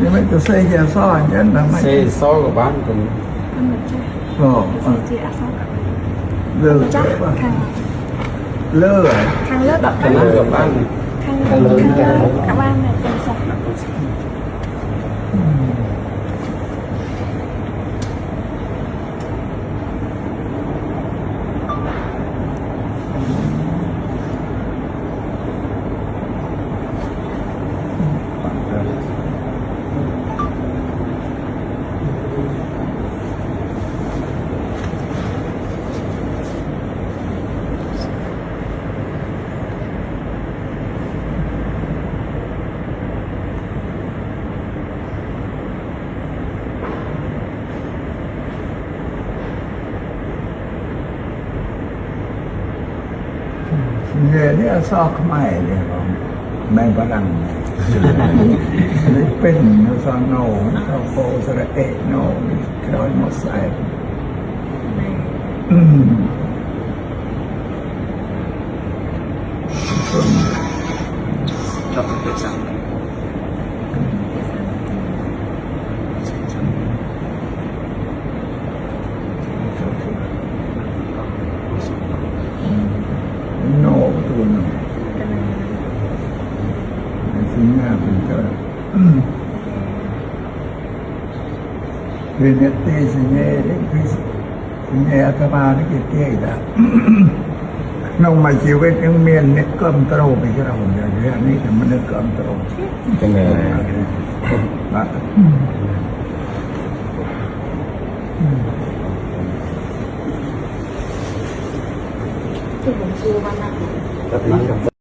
nhưng mà tôi xây nhà so nhất là mấy xây so của bán cũng ăn một chút chị đã xong cả lơ chắc quá khang lơ à khang lớp đọc cái năng của bán khang lớn các bạn nàyเป็นสอง nghềนี้ซอกไม่เลยผมแมงฝรั่งนี่เป็นซอโนซอโปสระเอโนครอยมอสไซcho các bạn xemโนตัวหนึ่งสิ่งน่าเป็นเจ้าคือเนี่ยตีสิ่งนี้คือสิ่งนี้อาตมาที่เกี่ยดอ่ะน้องมาชีวิตยังเมียนเนี่ยก็มันโตไปที่เราอย่างนี้อันนี้แต่มันเนี่ยก็มันโต cái nghề ที่ผมชื่อว่านั่ง rất là